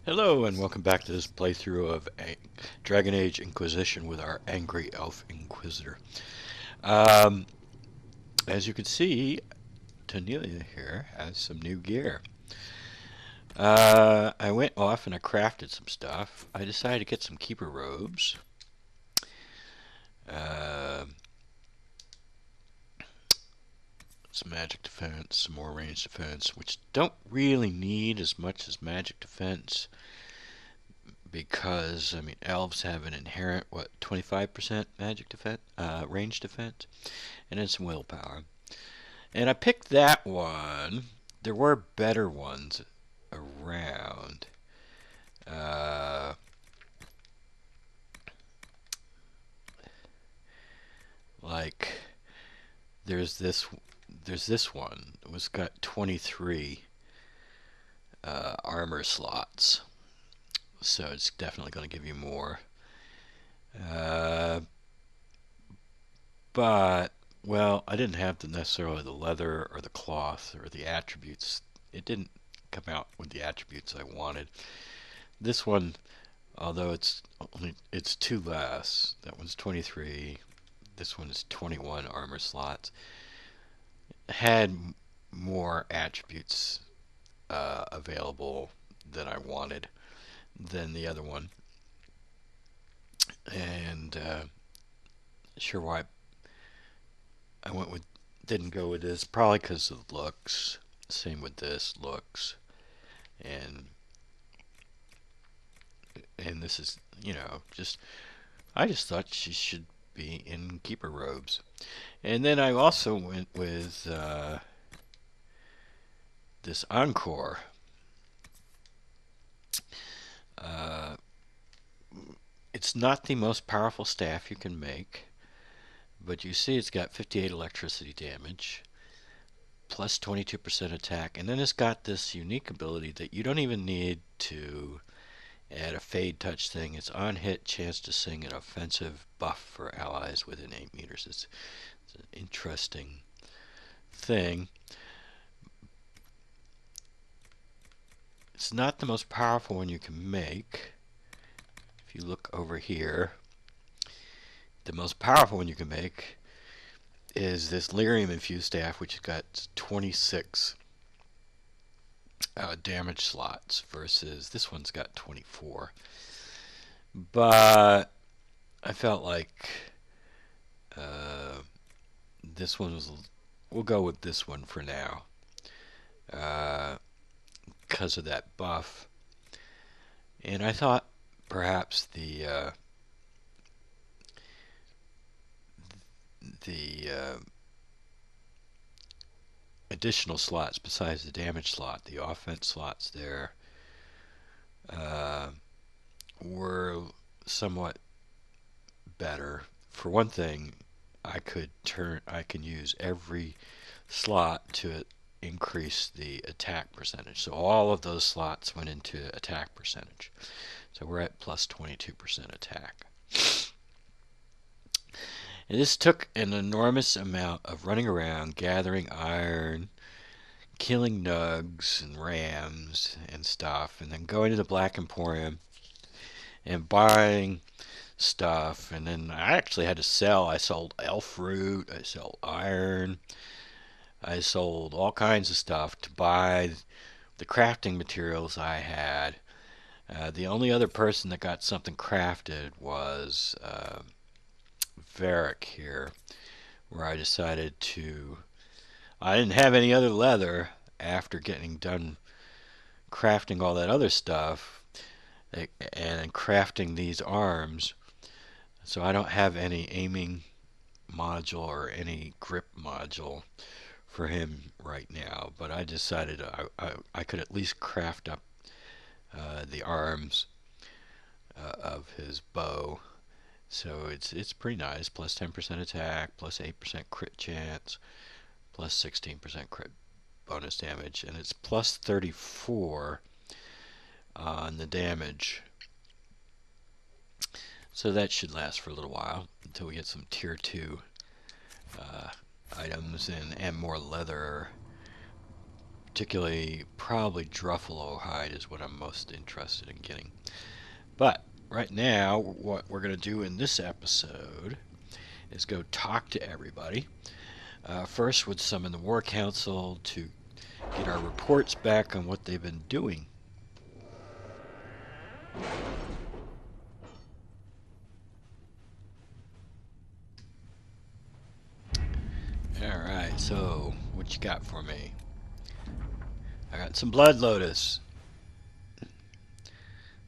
Hello and welcome back to this playthrough of Dragon Age Inquisition with our angry Elf Inquisitor. Um, as you can see, Tonillia here has some new gear. I went off and I crafted some stuff. I decided to get some keeper robes. Uh, some magic defense, some more range defense, which don't really need as much as magic defense because, I mean, elves have an inherent, 25% magic defense, range defense, and then some willpower. And I picked that one. There were better ones around. Uh, like there's this one. It was got 23 armor slots, so it's definitely going to give you more. Uh, but well, I didn't have necessarily the leather or the cloth or the attributes. It didn't come out with the attributes I wanted. This one, although it's two less. That one's 23. This one is 21 armor slots. Had more attributes available that I wanted than the other one, and sure why I went with didn't go with this. Probably because of looks. Same with this looks, and this is just I just thought she should be in keeper robes. And then I also went with this Encore. Uh, it's not the most powerful staff you can make, but you see it's got 58 electricity damage, plus 22% attack, and then it's got this unique ability that you don't even need to add a fade touch thing. It's on hit, chance to sing an offensive buff for allies within 8 meters. It's an interesting thing. It's not the most powerful one you can make. If you look over here, the most powerful one you can make is this lyrium infused staff, which has got 26 damage slots versus this one's got 24. But I felt like this one was. We'll go with this one for now because of that buff. And I thought perhaps the additional slots besides the damage slot, the offense slots there, uh, were somewhat better. For one thing, I can use every slot to increase the attack percentage. So all of those slots went into attack percentage. So we're at plus 22% attack. And this took an enormous amount of running around, gathering iron, killing nugs and rams and stuff, and then going to the Black Emporium and buying stuff. And then I actually had to sell. I sold elf fruit, I sold iron, I sold all kinds of stuff to buy the crafting materials I had. The only other person that got something crafted was Varric here, where I decided to. I didn't have any other leather after getting done crafting all that other stuff and crafting these arms, so I don't have any aiming module or any grip module for him right now. But I decided I could at least craft up the arms of his bow. So it's pretty nice. Plus 10% attack, plus 8% crit chance, plus 16% crit bonus damage, and it's plus 34 on the damage. So that should last for a little while until we get some tier 2 items and more leather particularly probably Druffalo hide is what I'm most interested in getting. But right now, what we're going to do in this episode is go talk to everybody. First, would summon the War Council to get our reports back on what they've been doing. Alright, so what you got for me? I got some Blood Lotus.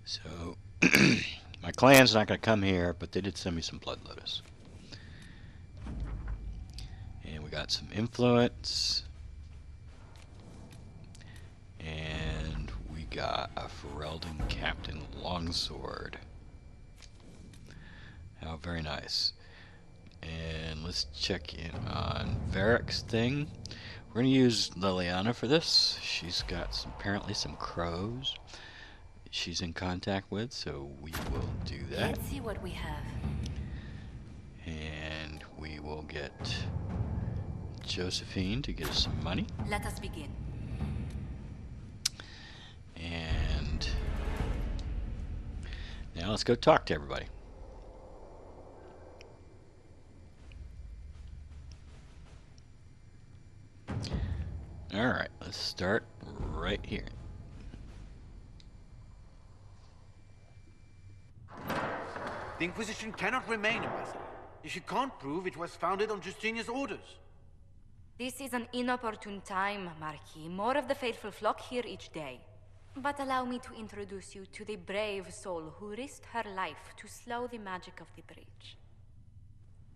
So, my clan's not going to come here, but they did send me some Blood Lotus. And we got some Influence. And we got a Ferelden Captain Longsword. How very nice. And let's check in on Varric's thing. We're going to use Liliana for this. She's got apparently some crows she's in contact with, so we will do that. Let's see what we have. And we will get Josephine to get us some money. Let us begin. And now let's go talk to everybody. Alright, let's start right here. The Inquisition cannot remain, Ambassador, if you can't prove it was founded on Justinia's orders. This is an inopportune time, Marquis. More of the faithful flock here each day. But allow me to introduce you to the brave soul who risked her life to slow the magic of the breach.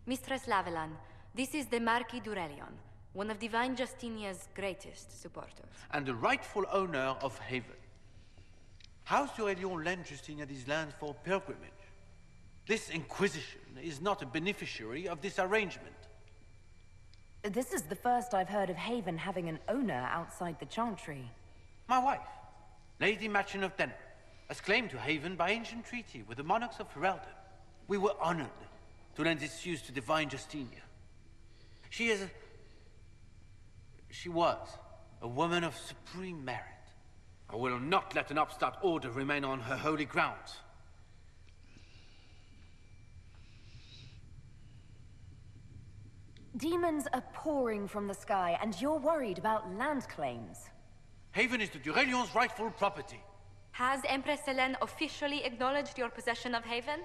Mistress Lavelan, this is the Marquis d'Aurelion, one of Divine Justinia's greatest supporters. And the rightful owner of Haven. House d'Aurelion lent Justinia these lands for pilgrimage. This Inquisition is not a beneficiary of this arrangement. This is the first I've heard of Haven having an owner outside the Chantry. My wife, Lady Machin of Denner, has claimed to Haven by ancient treaty with the monarchs of Ferelden. We were honored to lend its use to Divine Justinia. She was a woman of supreme merit. I will not let an upstart order remain on her holy grounds. Demons are pouring from the sky, and you're worried about land claims. Haven is the d'Aurelion's rightful property. Has Empress Selene officially acknowledged your possession of Haven?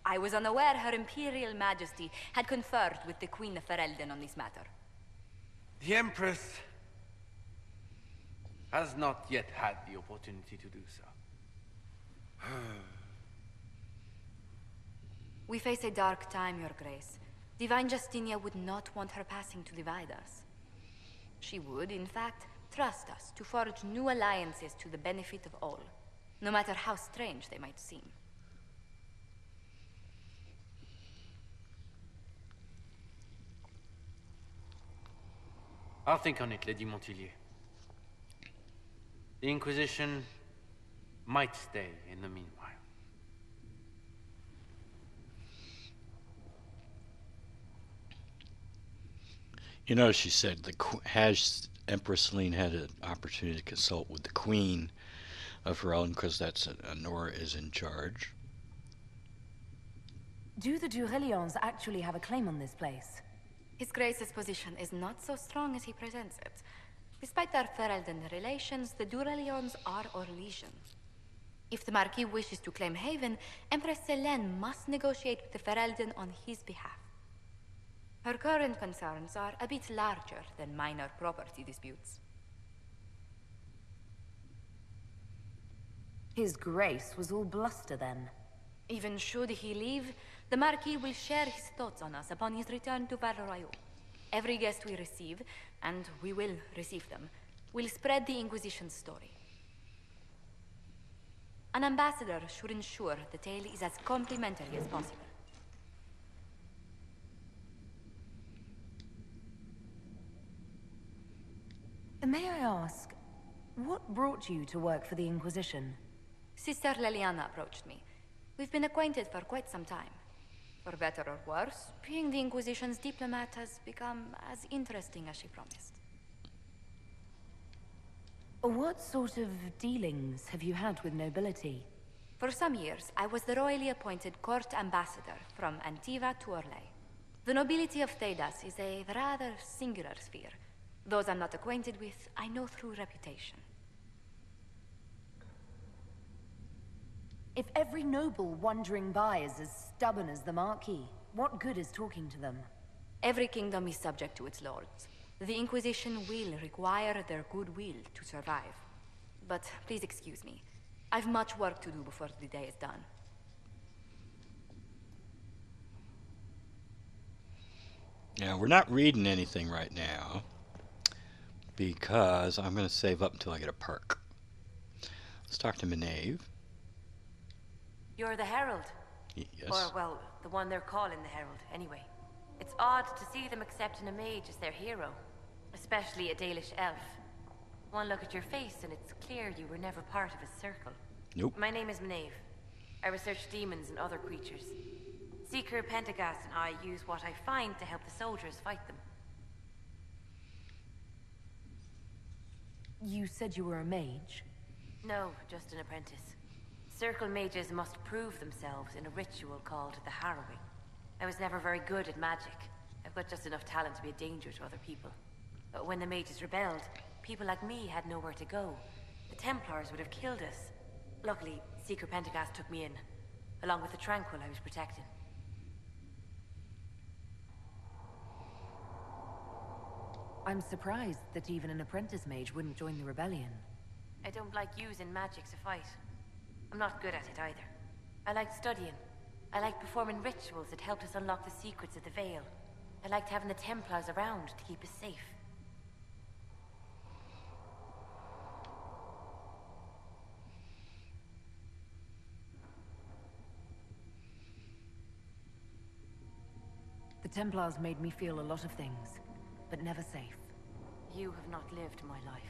I was unaware Her Imperial Majesty had conferred with the Queen of Ferelden on this matter. The Empress has not yet had the opportunity to do so. We face a dark time, Your Grace. Divine Justinia would not want her passing to divide us. She would, in fact, trust us to forge new alliances to the benefit of all, no matter how strange they might seem. I'll think on it, Lady Montillier. The Inquisition might stay in the meanwhile. You know, she said, has Empress Selene had an opportunity to consult with the Queen of Ferelden, because that's Nora is in charge. Do the d'Aurelions actually have a claim on this place? His Grace's position is not so strong as he presents it. Despite their Ferelden relations, the d'Aurelions are Orlesian. If the Marquis wishes to claim Haven, Empress Selene must negotiate with the Ferelden on his behalf. Her current concerns are a bit larger than minor property disputes. His Grace was all bluster then. Even should he leave, the Marquis will share his thoughts on us upon his return to Val Royeaux. Every guest we receive, and we will receive them, will spread the Inquisition's story. An ambassador should ensure the tale is as complimentary as possible. May I ask, what brought you to work for the Inquisition? Sister Liliana approached me. We've been acquainted for quite some time. For better or worse, being the Inquisition's diplomat has become as interesting as she promised. What sort of dealings have you had with nobility? For some years, I was the royally appointed court ambassador from Antiva to Orlais. The nobility of Thedas is a rather singular sphere. Those I'm not acquainted with, I know through reputation. If every noble wandering by is as stubborn as the Marquis, what good is talking to them? Every kingdom is subject to its lords. The Inquisition will require their goodwill to survive. But please excuse me. I've much work to do before the day is done. Now, we're not reading anything right now because I'm going to save up until I get a perk. Let's talk to Maeve. You're the Herald. Yes. Or, well, the one they're calling the Herald, anyway. It's odd to see them accepting a mage as their hero. Especially a Dalish elf. One look at your face and it's clear you were never part of a circle. Nope. My name is Maeve. I research demons and other creatures. Seeker Pentagast and I use what I find to help the soldiers fight them. You said you were a mage? No, just an apprentice. Circle mages must prove themselves in a ritual called the Harrowing. I was never very good at magic. I've got just enough talent to be a danger to other people. But when the mages rebelled, people like me had nowhere to go. The Templars would have killed us. Luckily, Seeker Pentagast took me in, along with the Tranquil I was protecting. I'm surprised that even an apprentice mage wouldn't join the rebellion. I don't like using magic to fight. I'm not good at it either. I like studying. I like performing rituals that helped us unlock the secrets of the Veil. I liked having the Templars around to keep us safe. The Templars made me feel a lot of things, but never safe. You have not lived my life.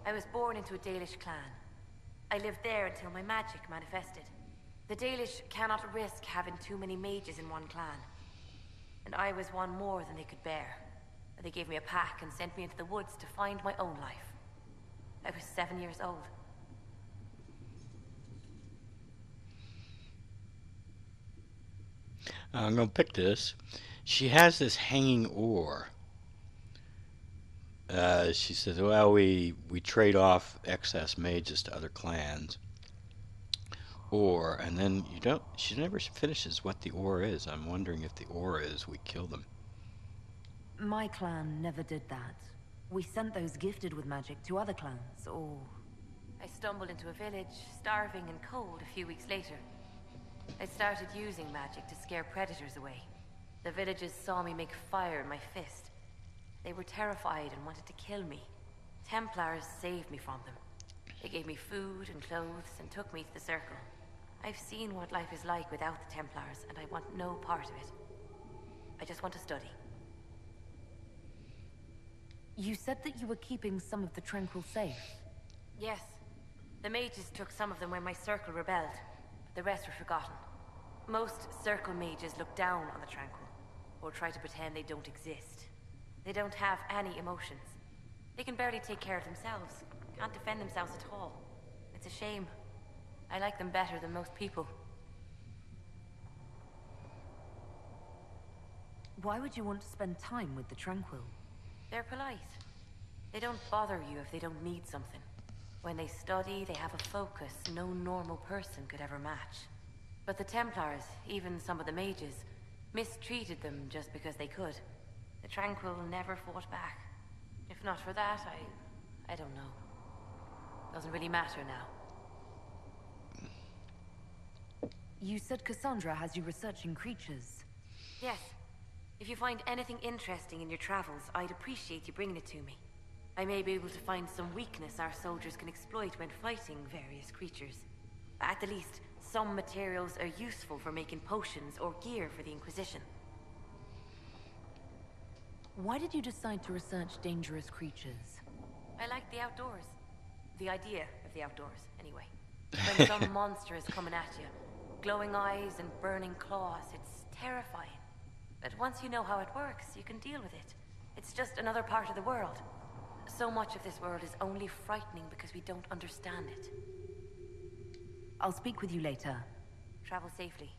I was born into a Dalish clan. I lived there until my magic manifested. The Dalish cannot risk having too many mages in one clan. And I was one more than they could bear. They gave me a pack and sent me into the woods to find my own life. I was 7 years old. I'm going to pick this. She has this hanging ore. She says, well, we trade off excess mages to other clans. Ore, and then she never finishes what the ore is. I'm wondering if the ore is we kill them. My clan never did that. We sent those gifted with magic to other clans, or... I stumbled into a village, starving and cold a few weeks later. I started using magic to scare predators away. The villagers saw me make fire in my fist. They were terrified and wanted to kill me. Templars saved me from them. They gave me food and clothes and took me to the Circle. I've seen what life is like without the Templars, and I want no part of it. I just want to study. You said that you were keeping some of the Tranquil safe. Yes. The mages took some of them when my Circle rebelled, but the rest were forgotten. Most Circle mages look down on the Tranquil, or try to pretend they don't exist. They don't have any emotions. They can barely take care of themselves, can't defend themselves at all. It's a shame. I like them better than most people. Why would you want to spend time with the Tranquil? They're polite. They don't bother you if they don't need something. When they study, they have a focus no normal person could ever match. But the Templars, even some of the mages, mistreated them just because they could. The Tranquil never fought back. If not for that, I don't know. Doesn't really matter now. You said Cassandra has you researching creatures. Yes. If you find anything interesting in your travels, I'd appreciate you bringing it to me. I may be able to find some weakness our soldiers can exploit when fighting various creatures. At the least, some materials are useful for making potions or gear for the Inquisition. Why did you decide to research dangerous creatures? I like the outdoors. The idea of the outdoors, anyway. When some monster is coming at you, glowing eyes and burning claws, it's terrifying. But once you know how it works, you can deal with it. It's just another part of the world. So much of this world is only frightening because we don't understand it. I'll speak with you later. Travel safely.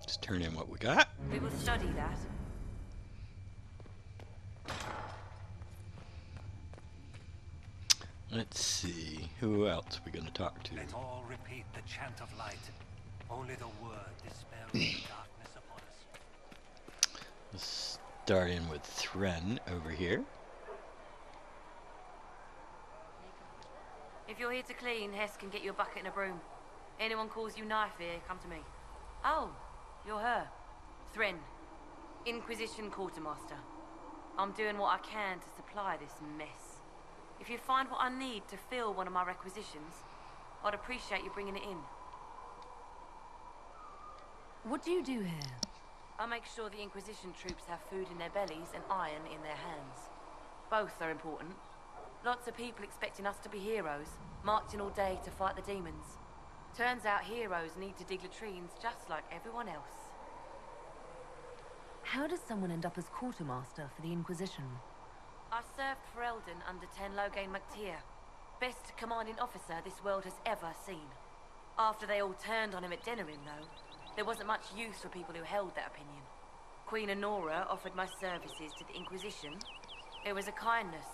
Let's turn in what we got. We will study that. Let's see. Who else are we going to talk to? Let all repeat the chant of light. Only the word dispels the darkness upon us. Let's start in with Thren over here. If you're here to clean, Hess can get you a bucket and a broom. Anyone calls you knife here, come to me. Oh, you're her. Thren. Inquisition Quartermaster. I'm doing what I can to supply this mess. If you find what I need to fill one of my requisitions, I'd appreciate you bringing it in. What do you do here? I make sure the Inquisition troops have food in their bellies and iron in their hands. Both are important. Lots of people expecting us to be heroes, marching all day to fight the demons. Turns out heroes need to dig latrines just like everyone else. How does someone end up as quartermaster for the Inquisition? I served for Eldon under 10 Logain MacTier. Best commanding officer this world has ever seen. After they all turned on him at Denerim, though, there wasn't much use for people who held that opinion. Queen Honora offered my services to the Inquisition. It was a kindness.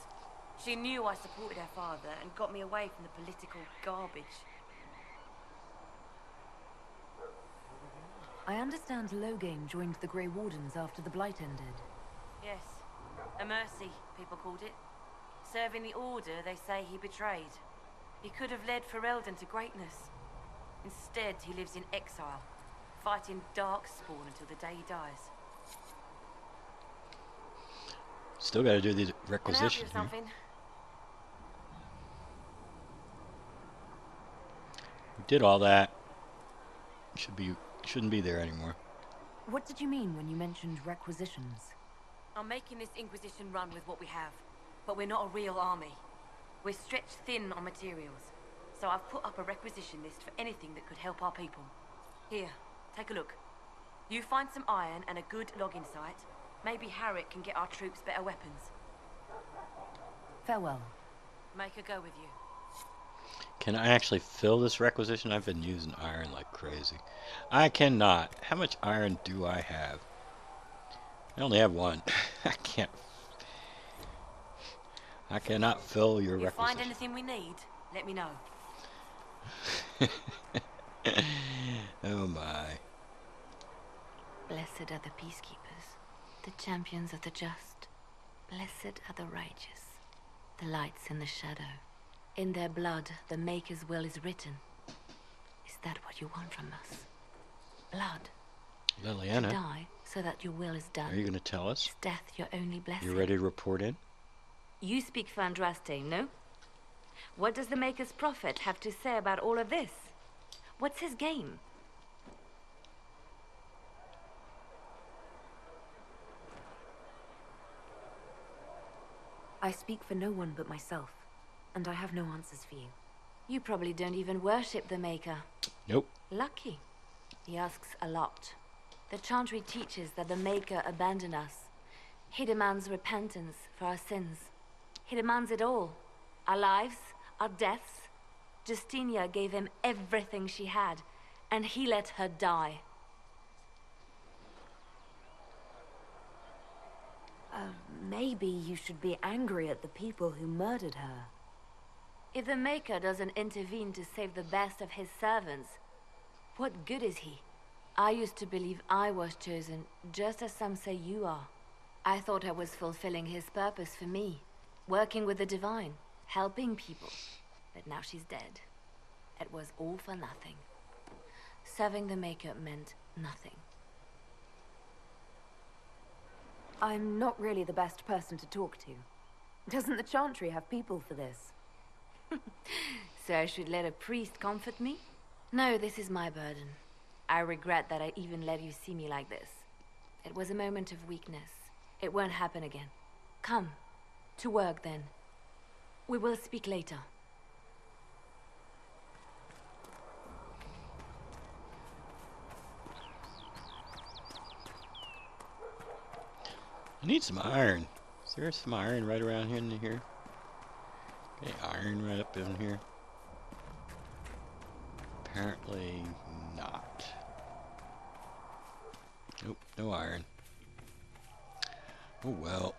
She knew I supported her father and got me away from the political garbage. I understand Logain joined the Grey Wardens after the Blight ended. Yes. A mercy, people called it. Serving the Order they say he betrayed. He could have led Ferelden to greatness. Instead, he lives in exile, fighting Darkspawn until the day he dies. Still got to do the Can I help you requisition with here. something? We did all that. Shouldn't be there anymore. What did you mean when you mentioned requisitions? I'm making this Inquisition run with what we have, but we're not a real army. We're stretched thin on materials, so I've put up a requisition list for anything that could help our people. Here, take a look. You find some iron and a good login site. Maybe Harriet can get our troops better weapons. Farewell. Make her go with you. Can I actually fill this requisition? I've been using iron like crazy. I cannot. How much iron do I have? I only have one. I cannot fill your If you requisition. find anything we need, let me know. Oh my. Blessed are the peacekeepers, the champions of the just. Blessed are the righteous, the lights in the shadow. In their blood, the Maker's will is written. Is that what you want from us? Blood. To Liliana, die, so that your will is done. are you going to tell us? Is death your only blessing? You ready to report in? You speak Fandraste, no? What does the Maker's prophet have to say about all of this? What's his game? I speak for no one but myself, and I have no answers for you. You probably don't even worship the Maker. Nope. Lucky. He asks a lot. The Chantry teaches that the Maker abandoned us. He demands repentance for our sins. He demands it all. Our lives, our deaths. Justinia gave him everything she had, and he let her die. Maybe you should be angry at the people who murdered her. If the Maker doesn't intervene to save the best of his servants, what good is he? I used to believe I was chosen, just as some say you are. I thought I was fulfilling his purpose for me, working with the divine, helping people. But now she's dead. It was all for nothing. Serving the Maker meant nothing. I'm not really the best person to talk to. Doesn't the Chantry have people for this? So I should let a priest comfort me? No, this is my burden. I regret that I even let you see me like this. It was a moment of weakness. It won't happen again. Come, to work then. We will speak later. I need some iron. There's some iron right around here in here. Okay, iron right up in here. Apparently not. Nope, no iron. Oh well.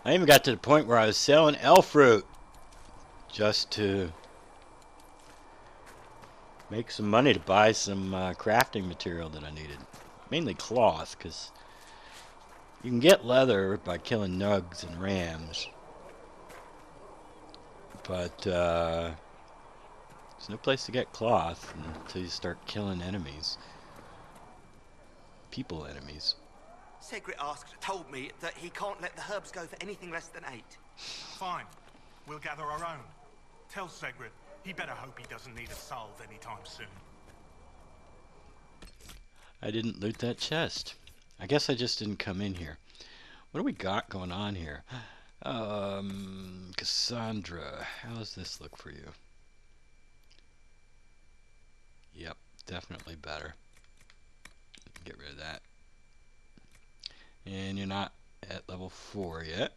I even got to the point where I was selling elf fruit just to make some money to buy some crafting material that I needed. Mainly cloth, because you can get leather by killing nugs and rams. But there's no place to get cloth until you start killing enemies. People enemies. Segrit told me that he can't let the herbs go for anything less than 8. Fine. We'll gather our own. Tell Segrit he better hope he doesn't need a salve anytime soon. I didn't loot that chest. I guess I just didn't come in here. What do we got going on here? Cassandra, how does this look for you? Yep, definitely better. Get rid of that. And you're not at level 4 yet.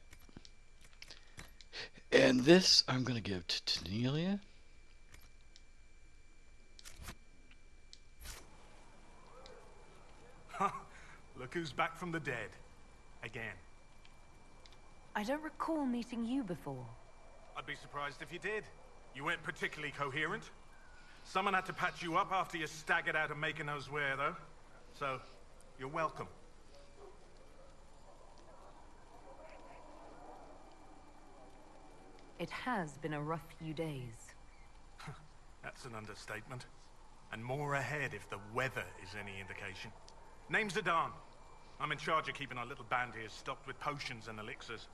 And this I'm going to give to Tonillia. Look who's back from the dead. Again. I don't recall meeting you before. I'd be surprised if you did. You weren't particularly coherent. Someone had to patch you up after you staggered out of making those wear, though. So, you're welcome. It has been a rough few days. That's an understatement. And more ahead if the weather is any indication. Name's Adan. I'm in charge of keeping our little band here stocked with potions and elixirs.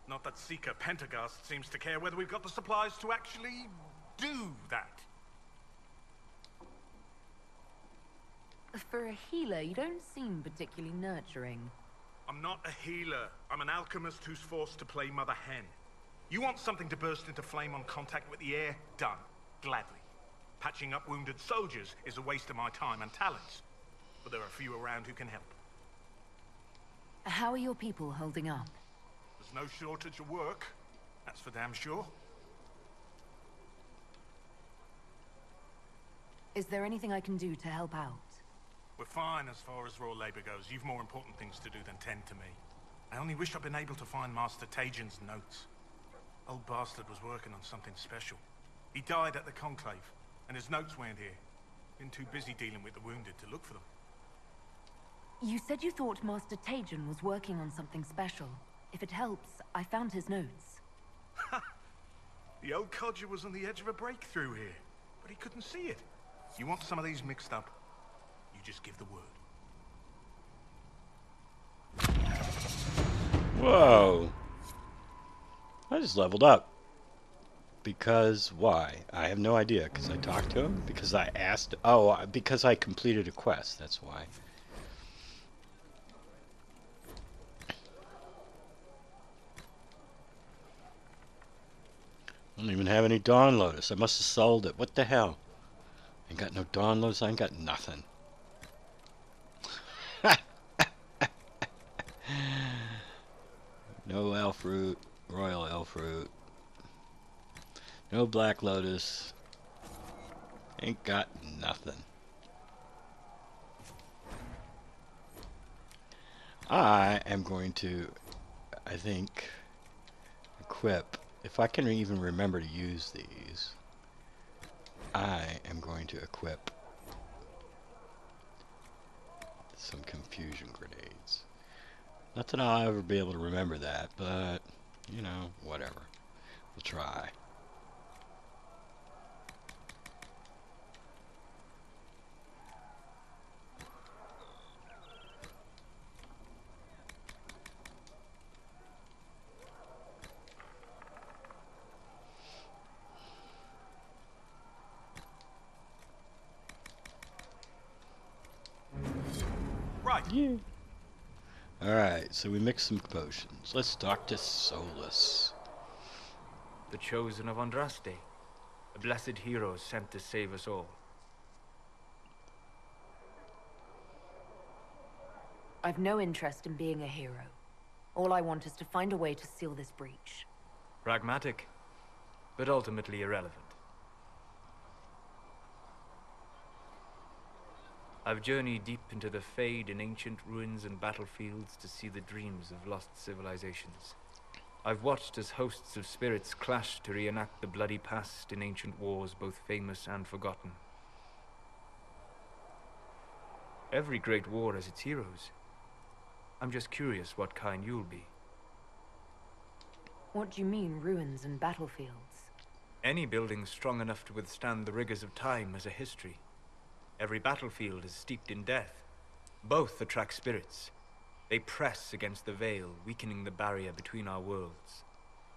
Not that Seeker Pentagast seems to care whether we've got the supplies to actually do that. For a healer, you don't seem particularly nurturing. I'm not a healer. I'm an alchemist who's forced to play Mother Hen. You want something to burst into flame on contact with the air? Done. Gladly. Patching up wounded soldiers is a waste of my time and talents. But there are a few around who can help. How are your people holding up? There's no shortage of work. That's for damn sure. Is there anything I can do to help out? We're fine as far as raw labor goes. You've more important things to do than tend to me. I only wish I'd been able to find Master Tajin's notes. Old bastard was working on something special. He died at the Conclave, and his notes weren't here. Been too busy dealing with the wounded to look for them. You said you thought Master Tajin was working on something special. If it helps, I found his notes. The old codger was on the edge of a breakthrough here, but he couldn't see it. You want some of these mixed up? You just give the word. Whoa. I just leveled up. Because why? I have no idea. Because I talked to him? Because I asked... Oh, because I completed a quest. That's why. I don't even have any Dawn Lotus. I must have sold it. What the hell? I ain't got no Dawn Lotus. I ain't got nothing. No elf fruit. Royal elf fruit. No Black Lotus. Ain't got nothing. I am going to, I think, equip. If I can even remember to use these, I am going to equip some confusion grenades. Not that I'll ever be able to remember that, but, you know, whatever. We'll try. Right. Yeah. Alright, so we mixed some potions. Let's talk to Solus. The chosen of Andraste, a blessed hero sent to save us all. I've no interest in being a hero. All I want is to find a way to seal this breach. Pragmatic, but ultimately irrelevant. I've journeyed deep into the Fade in ancient ruins and battlefields to see the dreams of lost civilizations. I've watched as hosts of spirits clash to reenact the bloody past in ancient wars, both famous and forgotten. Every great war has its heroes. I'm just curious what kind you'll be. What do you mean, ruins and battlefields? Any building strong enough to withstand the rigors of time has a history. Every battlefield is steeped in death. Both attract spirits. They press against the veil, weakening the barrier between our worlds.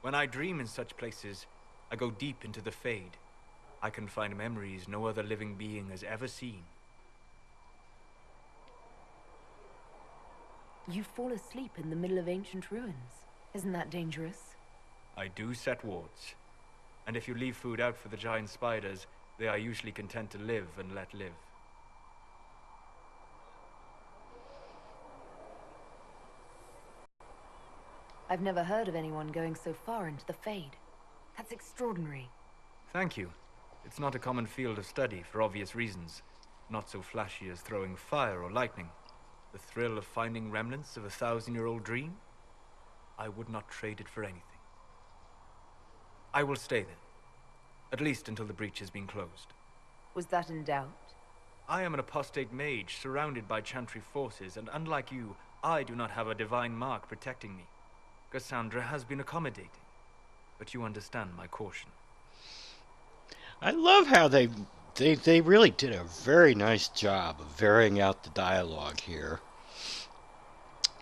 When I dream in such places, I go deep into the Fade. I can find memories no other living being has ever seen. You fall asleep in the middle of ancient ruins. Isn't that dangerous? I do set wards. And if you leave food out for the giant spiders, they are usually content to live and let live. I've never heard of anyone going so far into the Fade. That's extraordinary. Thank you. It's not a common field of study for obvious reasons. Not so flashy as throwing fire or lightning. The thrill of finding remnants of a 1,000-year-old dream? I would not trade it for anything. I will stay then. At least until the breach has been closed. Was that in doubt? I am an apostate mage surrounded by Chantry forces, and unlike you, I do not have a divine mark protecting me. Cassandra has been accommodating, but you understand my caution. I love how they really did a very nice job of varying out the dialogue here.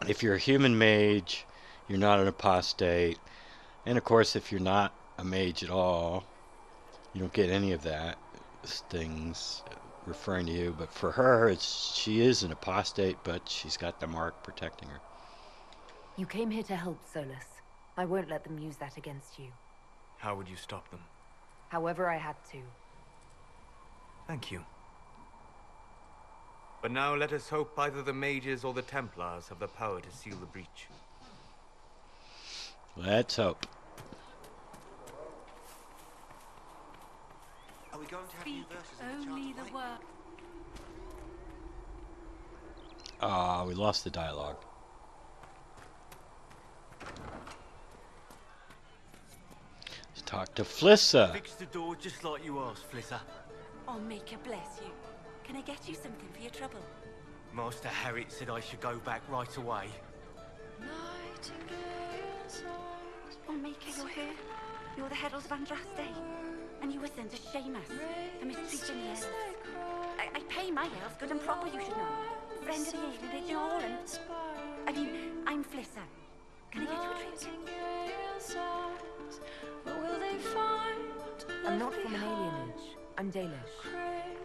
If you're a human mage, you're not an apostate, and of course if you're not a mage at all, you don't get any of that things referring to you. But for her, she is an apostate, but she's got the mark protecting her. You came here to help, Solus. I won't let them use that against you. How would you stop them? However I had to. Thank you. But now let us hope either the mages or the Templars have the power to seal the breach. Let's hope. Are we going to have new verses of the Only Chant of the Light? work. We lost the dialogue. Let's talk to Flissa. Fix the door just like you asked, Flissa. Oh, Maker bless you. Can I get you something for your trouble? Master Harriet said I should go back right away. Oh, Maker, you're here. You're the heralds of Andraste. And you were sent to shame us for mistreating the elves. I pay my elves good and proper, you should know. Friend of the evening, did you all? And I mean, I'm Flissa. Can I get you a drink? I'm not from an alien age. I'm Dalish.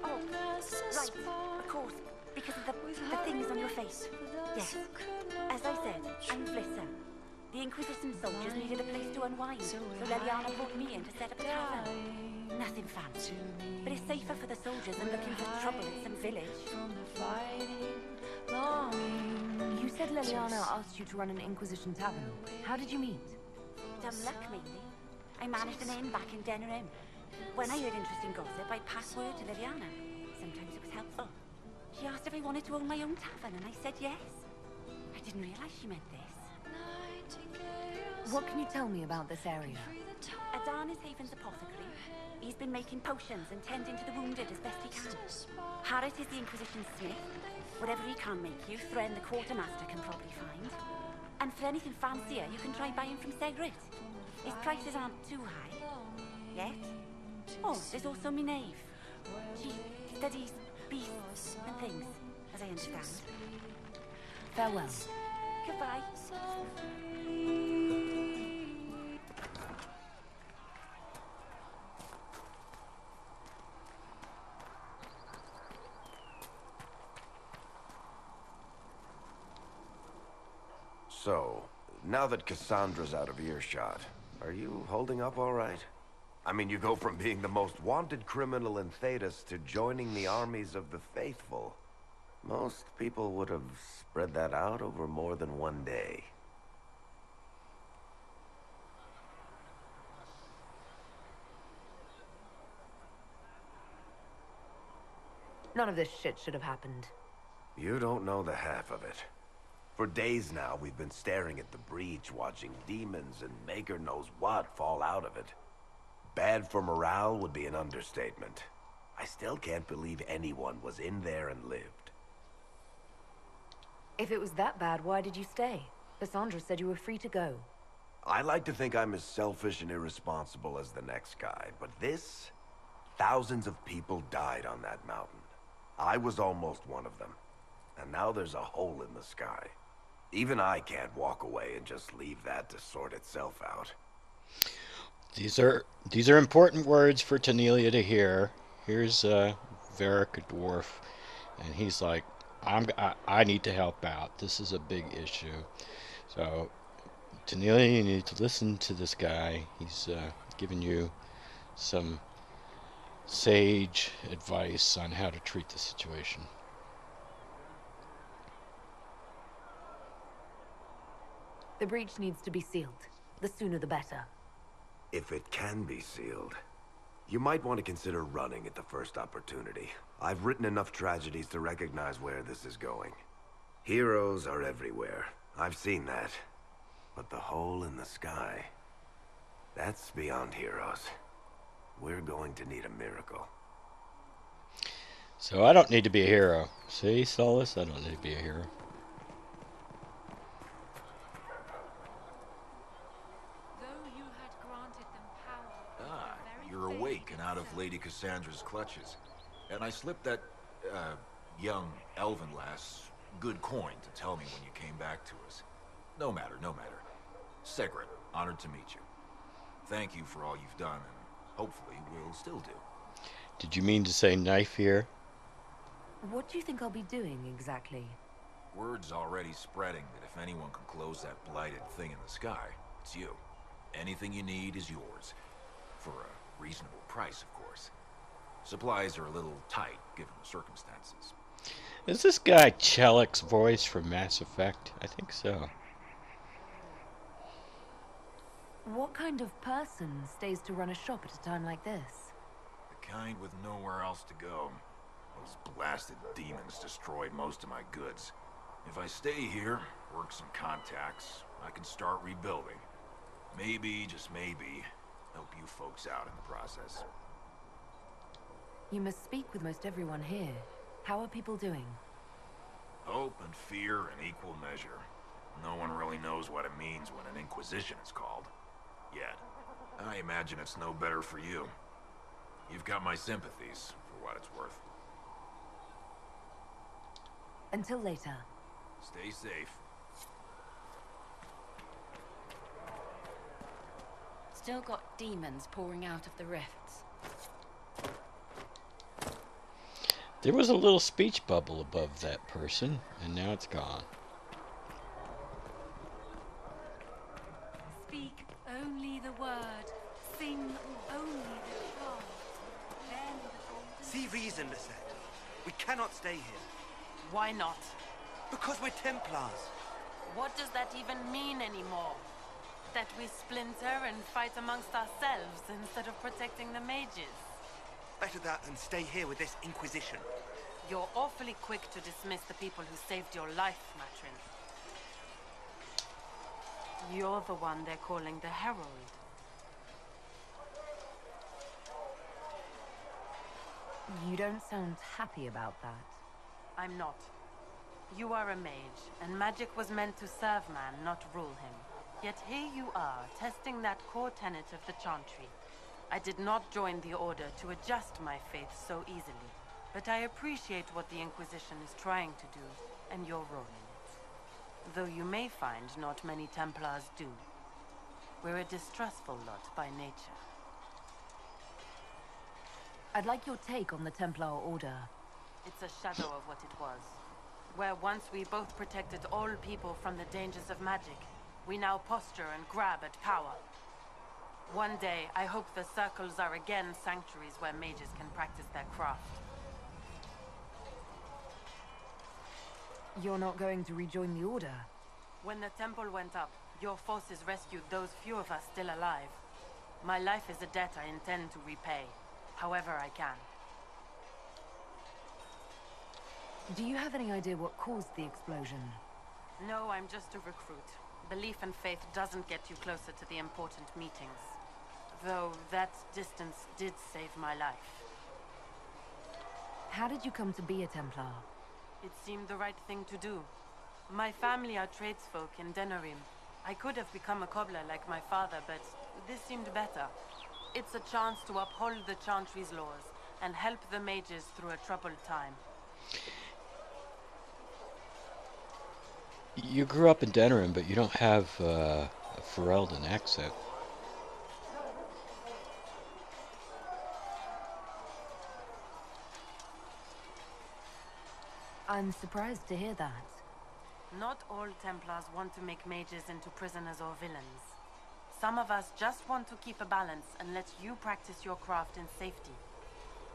Oh, right, of course. Because of the things on your face. Yes. As I said, I'm Flissa. The Inquisition soldiers needed a place to unwind, so Leliana brought me in to set up a tavern. Nothing fancy, but it's safer for the soldiers than looking for trouble in some village. You said Leliana asked you to run an Inquisition tavern. How did you meet? Dumb luck, mainly. I managed an inn back in Denerim. When I heard interesting gossip, I passed word to Leliana. Sometimes it was helpful. She asked if I wanted to own my own tavern, and I said yes. I didn't realize she meant this. What can you tell me about this area? Adan is Haven's apothecary. He's been making potions and tending to the wounded as best he can. Harriet is the Inquisition smith. Whatever he can't make you, Thren the quartermaster can probably find. And for anything fancier, you can try buying from Segret. His prices aren't too high. Yet. Oh, there's also Minave. She studies beasts and things, as I understand. Farewell. Goodbye. So, now that Cassandra's out of earshot, are you holding up all right? I mean, you go from being the most wanted criminal in Thedas to joining the armies of the faithful. Most people would have spread that out over more than one day. None of this shit should have happened. You don't know the half of it. For days now, we've been staring at the breach, watching demons and maker knows what fall out of it. Bad for morale would be an understatement. I still can't believe anyone was in there and lived. If it was that bad, why did you stay? Cassandra said you were free to go. I like to think I'm as selfish and irresponsible as the next guy, but this... Thousands of people died on that mountain. I was almost one of them. And now there's a hole in the sky. Even I can't walk away and just leave that to sort itself out. These are important words for Tonillia to hear. Here's Varric, a dwarf, and he's like, I need to help out. This is a big issue. So, Tonillia, you need to listen to this guy. He's giving you some sage advice on how to treat the situation. The breach needs to be sealed. The sooner the better. If it can be sealed, you might want to consider running at the first opportunity. I've written enough tragedies to recognize where this is going. Heroes are everywhere. I've seen that. But the hole in the sky, that's beyond heroes. We're going to need a miracle. So I don't need to be a hero. See, Solus? I don't need to be a hero. You're awake and out of Lady Cassandra's clutches. And I slipped that, young elven lass good coin to tell me when you came back to us. No matter, no matter. Segret, honored to meet you. Thank you for all you've done, and hopefully we'll still do. Did you mean to say knife here? What do you think I'll be doing, exactly? Word's already spreading that if anyone can close that blighted thing in the sky, it's you. Anything you need is yours. For a reasonable price, of course. Supplies are a little tight, given the circumstances. Is this guy Chelik's voice from Mass Effect? I think so. What kind of person stays to run a shop at a time like this? The kind with nowhere else to go. Those blasted demons destroyed most of my goods. If I stay here, work some contacts, I can start rebuilding. Maybe, just maybe, help you folks out in the process. You must speak with most everyone here. How are people doing? Hope and fear in equal measure. No one really knows what it means when an inquisition is called. Yet. I imagine it's no better for you. You've got my sympathies, for what it's worth. Until later. Stay safe. Still got demons pouring out of the rifts. There was a little speech bubble above that person, and now it's gone. Speak only the word. Sing only the chant. Then the See reason, Lisette. We cannot stay here. Why not? Because we're Templars. What does that even mean anymore? That we splinter and fight amongst ourselves instead of protecting the mages? Better that than stay here with this Inquisition. You're awfully quick to dismiss the people who saved your life, Matrin. You're the one they're calling the Herald. You don't sound happy about that. I'm not. You are a mage, and magic was meant to serve man, not rule him. Yet here you are, testing that core tenet of the Chantry. I did not join the Order to adjust my faith so easily, but I appreciate what the Inquisition is trying to do, and your role in it. Though you may find not many Templars do. We're a distrustful lot by nature. I'd like your take on the Templar Order. It's a shadow of what it was. Where once we both protected all people from the dangers of magic, we now posture and grab at power. One day, I hope the circles are again sanctuaries where mages can practice their craft. You're not going to rejoin the Order? When the temple went up, your forces rescued those few of us still alive. My life is a debt I intend to repay, however I can. Do you have any idea what caused the explosion? No, I'm just a recruit. Belief and faith doesn't get you closer to the important meetings. Though that distance did save my life. How did you come to be a Templar? It seemed the right thing to do. My family are tradesfolk in Denerim. I could have become a cobbler like my father, but this seemed better. It's a chance to uphold the Chantry's laws and help the mages through a troubled time. You grew up in Denerim, but you don't have a Ferelden accent. I'm surprised to hear that. Not all Templars want to make mages into prisoners or villains. Some of us just want to keep a balance and let you practice your craft in safety.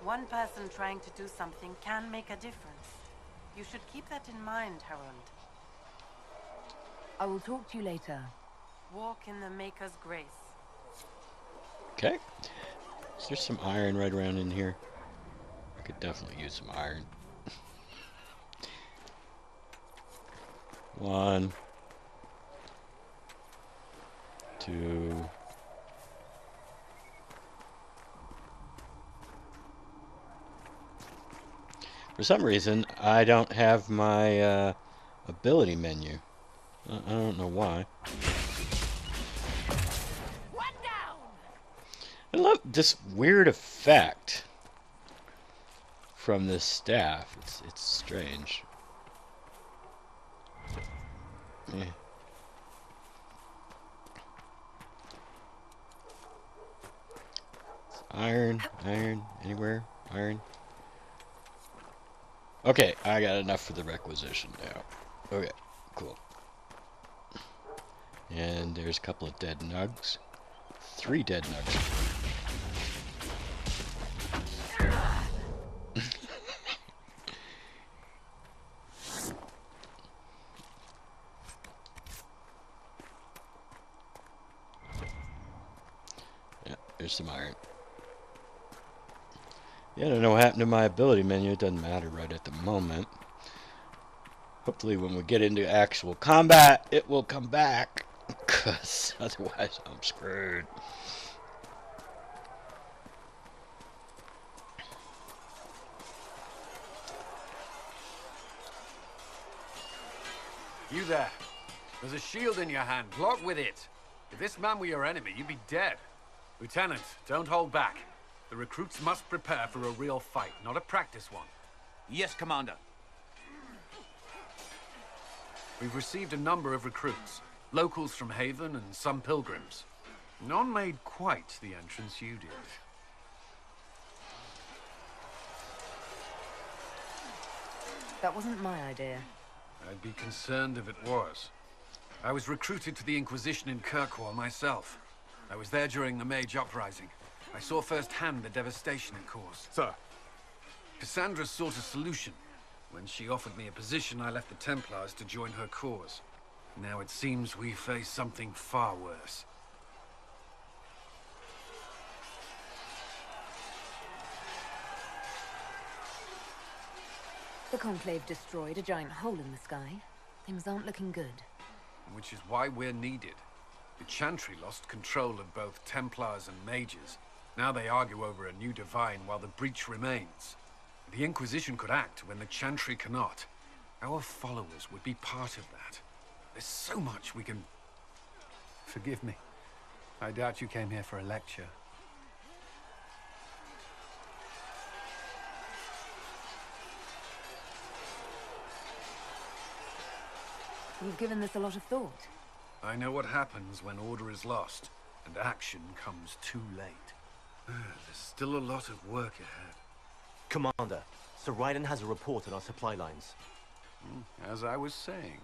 One person trying to do something can make a difference. You should keep that in mind, Harold. I will talk to you later. Walk in the Maker's grace. Okay. Is there some iron right around in here? I could definitely use some iron. 1, 2. For some reason, I don't have my ability menu. I don't know why. One down. I love this weird effect from this staff. It's strange. Yeah. Iron, anywhere, iron. Okay, I got enough for the requisition now. Okay, cool. And there's a couple of dead nugs. 3 dead nugs. Yeah, there's some iron. Yeah, I don't know what happened to my ability menu. It doesn't matter right at the moment. Hopefully when we get into actual combat, it will come back. Because otherwise I'm screwed. You there. There's a shield in your hand. Block with it. If this man were your enemy, you'd be dead. Lieutenant, don't hold back. The recruits must prepare for a real fight, not a practice one. Yes, Commander. We've received a number of recruits. Locals from Haven and some pilgrims. None made quite the entrance you did. That wasn't my idea. I'd be concerned if it was. I was recruited to the Inquisition in Kirkwall myself. I was there during the Mage Uprising. I saw firsthand the devastation it caused. Sir. Cassandra sought a solution. When she offered me a position, I left the Templars to join her cause. Now it seems we face something far worse. The Conclave destroyed a giant hole in the sky. Things aren't looking good. Which is why we're needed. The Chantry lost control of both Templars and Mages. Now they argue over a new divine while the breach remains. The Inquisition could act when the Chantry cannot. Our followers would be part of that. There's so much we can... Forgive me. I doubt you came here for a lecture. You've given this a lot of thought. I know what happens when order is lost, and action comes too late. There's still a lot of work ahead. Commander, Sir Ryden has a report on our supply lines. As I was saying.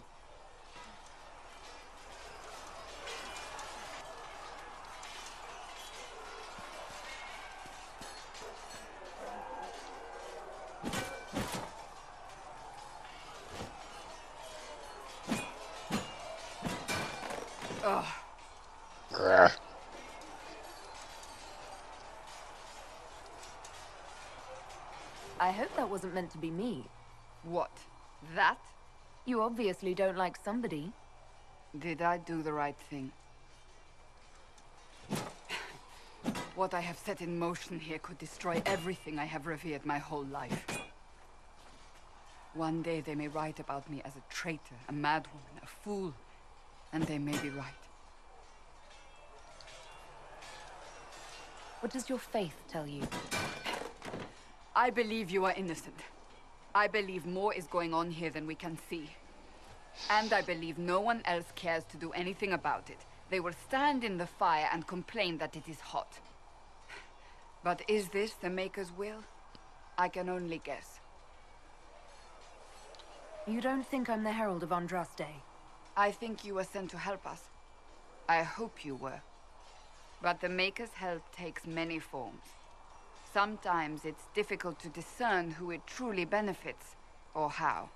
Ugh. Grr. I hope that wasn't meant to be me. What? That? You obviously don't like somebody. Did I do the right thing? What I have set in motion here could destroy everything I have revered my whole life. One day they may write about me as a traitor, a madwoman, a fool, and they may be right. What does your faith tell you? I believe you are innocent. I believe more is going on here than we can see. And I believe no one else cares to do anything about it. They will stand in the fire and complain that it is hot. But is this the Maker's will? I can only guess. You don't think I'm the Herald of Andraste? I think you were sent to help us. I hope you were. But the Maker's help takes many forms. Sometimes it's difficult to discern who it truly benefits, or how.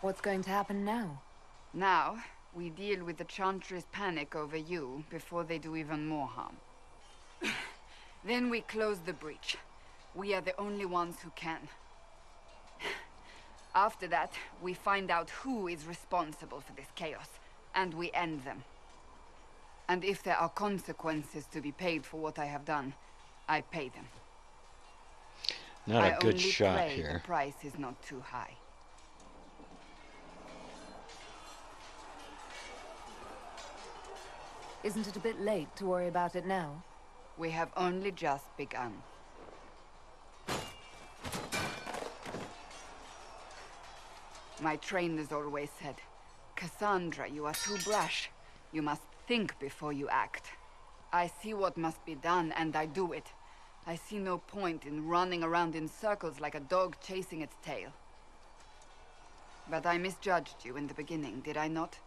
What's going to happen now? Now, we deal with the Chantry's panic over you before they do even more harm. Then we close the breach. We are the only ones who can. After that, we find out who is responsible for this chaos, and we end them. And if there are consequences to be paid for what I have done, I pay them. Not a good I only shot pray here. the price is not too high. Isn't it a bit late to worry about it now? We have only just begun. My trainers always said, Cassandra, you are too brash. You must think before you act. I see what must be done, and I do it. I see no point in running around in circles like a dog chasing its tail. But I misjudged you in the beginning, did I not?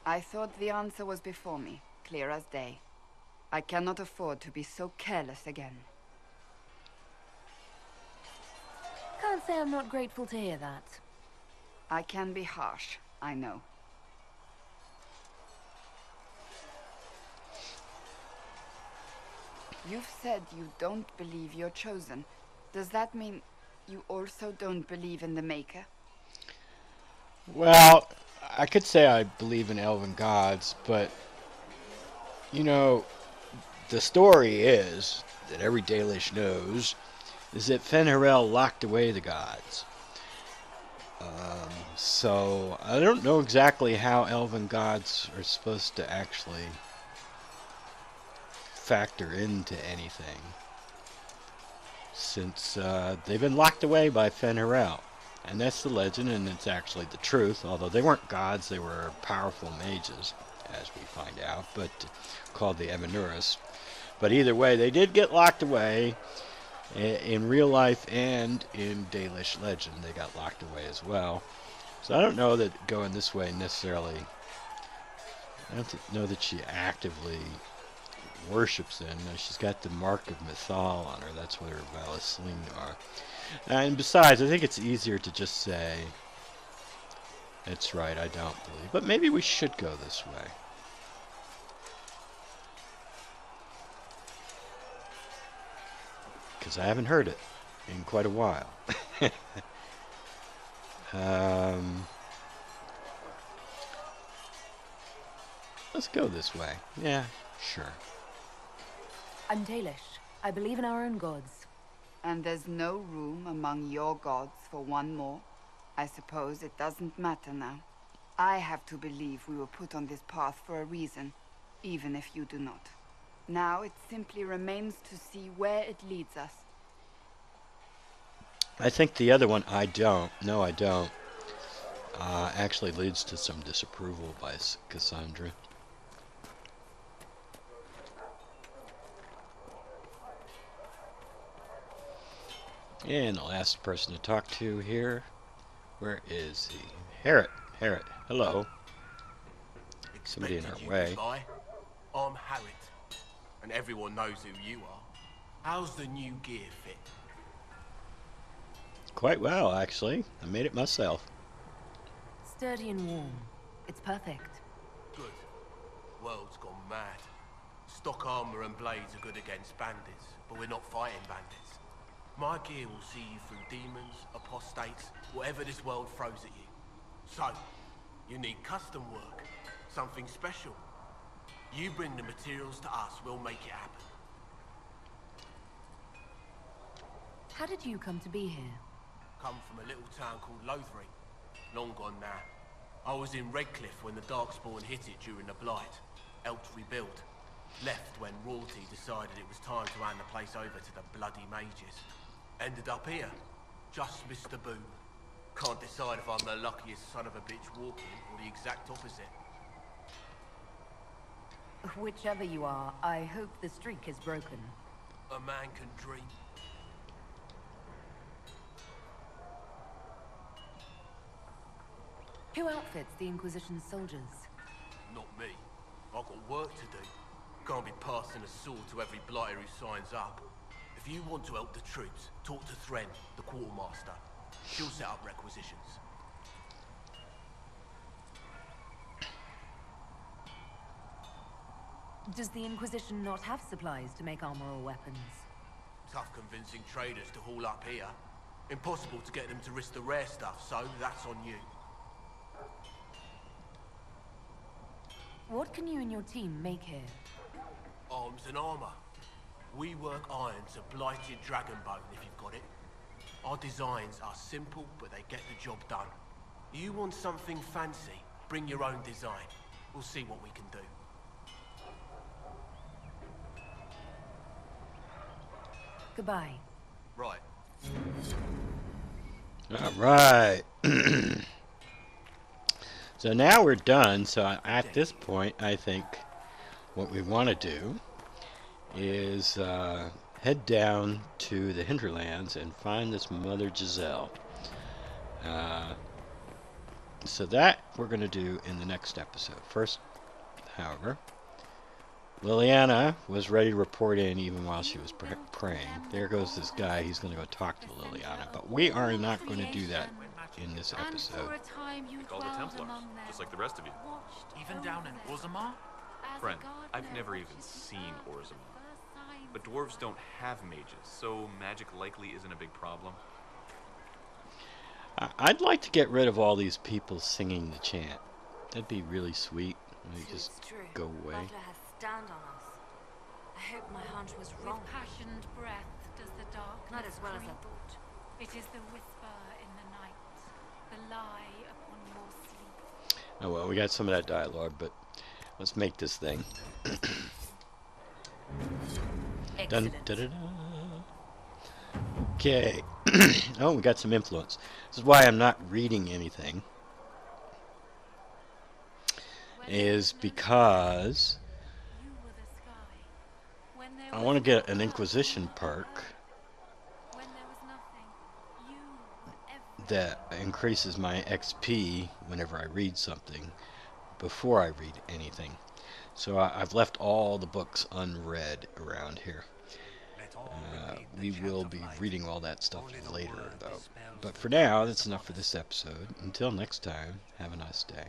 I thought the answer was before me, clear as day. I cannot afford to be so careless again. Can't say I'm not grateful to hear that. I can be harsh, I know. You've said you don't believe you're chosen. Does that mean you also don't believe in the Maker? Well, I could say I believe in elven gods, but, you know, the story is, that every Dalish knows, is that Fenrirel locked away the gods. So, I don't know exactly how elven gods are supposed to actually factor into anything, since they've been locked away by Fenrirel. And that's the legend, and it's actually the truth, although they weren't gods, they were powerful mages, as we find out, but called the Evanuris. But either way, they did get locked away in real life and in Dalish legend. They got locked away as well. So I don't know that going this way necessarily, I don't know that she actively worships them. She's got the mark of Mythal on her. That's what her Valisling are. And besides, I think it's easier to just say, it's right, I don't believe. But maybe we should go this way. Because I haven't heard it in quite a while. Let's go this way. Yeah, sure. I'm Dalish. I believe in our own gods. And there's no room among your gods for one more? I suppose it doesn't matter now. I have to believe we were put on this path for a reason, even if you do not. Now it simply remains to see where it leads us. I think the other one, I don't. No, I don't. Actually leads to some disapproval by Cassandra. And the last person to talk to here, where is he? Harriet. Harriet, hello. Somebody in our way. Goodbye. I'm Harriet, and everyone knows who you are. How's the new gear fit? Quite well, actually. I made it myself. Sturdy and warm. It's perfect. Good. World's gone mad. Stock armor and blades are good against bandits, but we're not fighting bandits. My gear will see you through demons, apostates, whatever this world throws at you. So, you need custom work, something special. You bring the materials to us, we'll make it happen. How did you come to be here? Come from a little town called Lothering. Long gone now. I was in Redcliffe when the Darkspawn hit it during the Blight. Helped rebuild. Left when royalty decided it was time to hand the place over to the bloody mages. Ended up here. Just missed the boom. Can't decide if I'm the luckiest son of a bitch walking or the exact opposite. Whichever you are, I hope the streak is broken. A man can dream. Who outfits the Inquisition's soldiers? Not me. I've got work to do. Can't be passing a sword to every blighter who signs up. If you want to help the troops, talk to Thren, the quartermaster. She'll set up requisitions. Does the Inquisition not have supplies to make armor or weapons? Tough convincing traders to haul up here. Impossible to get them to risk the rare stuff, so that's on you. What can you and your team make here? Arms and armor. We work iron to blighted dragonbone, if you've got it. Our designs are simple, but they get the job done. You want something fancy, bring your own design. We'll see what we can do. Goodbye. Right. All right. So now we're done. So at this point, I think what we want to do is head down to the hinterlands and find this Mother Giselle. So that we're going to do in the next episode. First, however, Liliana was ready to report in even while she was praying. There goes this guy. He's going to go talk to Liliana. But we are not going to do that in this episode. Called the Templars, just like the rest of you. Even down in Orzammar? Friend, I've never even seen Orzammar. But dwarves don't have mages, so magic likely isn't a big problem. I'd like to get rid of all these people singing the chant. That'd be really sweet. They just go away. Has stand on us. I hope my hunch was wrong. With passioned breath does the darkness Not as well as I creep. thought. It is the whisper in the night, the lie upon your sleep. Oh well, we got some of that dialogue, but let's make this thing. Dun, da, da, da. Okay. Oh, we got some influence. This is why I'm not reading anything. Is because I want to get an Inquisition perk that increases my XP whenever I read something before I read anything. So I've left all the books unread around here. We will be reading all that stuff later, though. But for now, that's enough for this episode. Until next time, have a nice day.